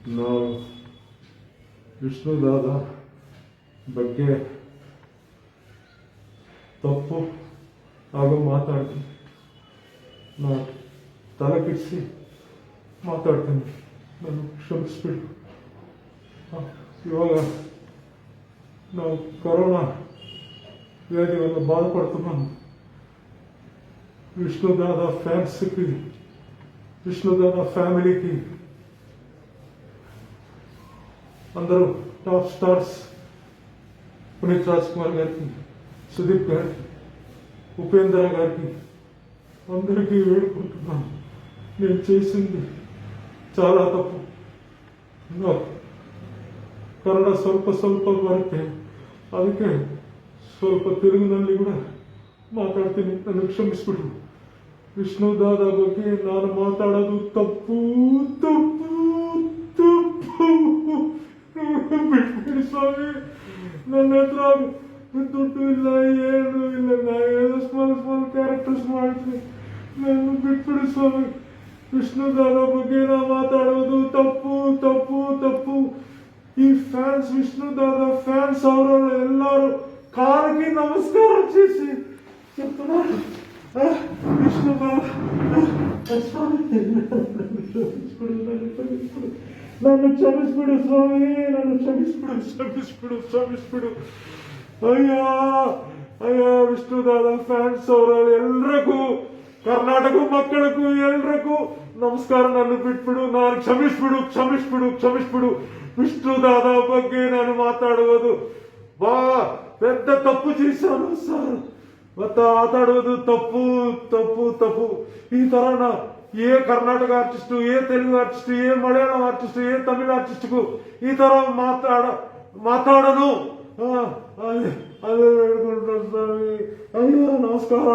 ನಾವು ವಿಷ್ಣುದಾದ ಬಗ್ಗೆ ತಪ್ಪು ಹಾಗೂ ಮಾತಾಡ್ತೀನಿ. ನಾನು ತಲೆ ಕೆಡಿಸಿ ಮಾತಾಡ್ತೀನಿ, ನಾನು ಕ್ಷಮಿಸ್ಬಿಡು. ಇವಾಗ ನಾವು ಕರೋನಾ ವ್ಯಾಧಿಯನ್ನು బాధపడుతున్నాను. విష్ణుదాద ఫ్యాన్స్కి, విష్ణుదాద ఫ్యామిలీకి, అందరూ టాప్ స్టార్స్ పునీత్ రాజ్ కుమార్ గారికి, సుదీప్ గారికి, ఉపేంద్ర గారికి అందరికీ వేడుకుంటున్నాను. నేను చేసింది చాలా తప్పు. ಕನ್ನಡ ಸ್ವಲ್ಪ ಬರುತ್ತೆ, ಅದಕ್ಕೆ ಸ್ವಲ್ಪ ತೆಲುಗಿನಲ್ಲಿ ಕೂಡ ಮಾತಾಡ್ತೀನಿ, ನನಗೆ ಕ್ಷಮಿಸ್ಬಿಟ್ರು. ವಿಷ್ಣುದಾದ ಬಗ್ಗೆ ನಾನು ಮಾತಾಡೋದು ತಪ್ಪು ತಪ್ಪು ತಪ್ಪು. ಬಿಟ್ಬಿಡಿ ಸ್ವಾಮಿ, ನನ್ನ ಹತ್ರ ದುಡ್ಡು ಇಲ್ಲ, ಏನು ಇಲ್ಲ, ನಾನು ಸ್ಮಾಲ್ ಕ್ಯಾರೆಕ್ಟರ್ಸ್ ಮಾಡ್ತೀನಿ, ನಾನು ಬಿಟ್ಬಿಡಿ ಸ್ವಾಮಿ. ವಿಷ್ಣುದಾದ ಬಗ್ಗೆ ನಾನು ಮಾತಾಡೋದು ತಪ್ಪು ತಪ್ಪು ತಪ್ಪು. ಈ ಫ್ಯಾನ್ಸ್, విష్ణుదాద ఫ్యాన్స్ అవరు ఎల్లారు కాళ్ళకి నమస్కారం చేసి చెప్తున్నారు, విష్ణుదాద నన్ను క్షమిస్పిడు స్వామి, నన్ను ಕ್ಷಮಿಸ್ಬಿಡು. ಅಯ್ಯೋ ವಿಷ್ಣುದಾದ ಫ್ಯಾನ್ಸ್ ಅವರಲ್ಲಿ ಎಲ್ರಿಗೂ, ಕರ್ನಾಟಕ ಮಕ್ಕಳಿಗೂ ಎಲ್ರಿಗೂ ನಮಸ್ಕಾರ. ನನ್ನ ಬಿಟ್ಬಿಡು, ನಾನು ಕ್ಷಮಿಸ್ಬಿಡು. విష్ణుదాద ಬಗ್ಗೆ ನಾನು ಮಾತಾಡುವುದು పెద్ద తప్పు చేశాను సార్. ಮಾತಾಡುವುದು ತಪ್ಪು. ಈ ತರ ఏ కర్ణాటక ఆర్టిస్టు, ఏ తెలుగు ఆర్టిస్టు, ఏ మలయాళం ఆర్టిస్టు, ఏ తమిళ ఆర్టిస్టుకు ఈ ತರ ಮಾತಾಡನು. ಅದೇ ಹೇಳ್ಕೊಂಡ್ರು ಸ್ವಾಮಿ. ಅಯ್ಯೋ ನಮಸ್ಕಾರ.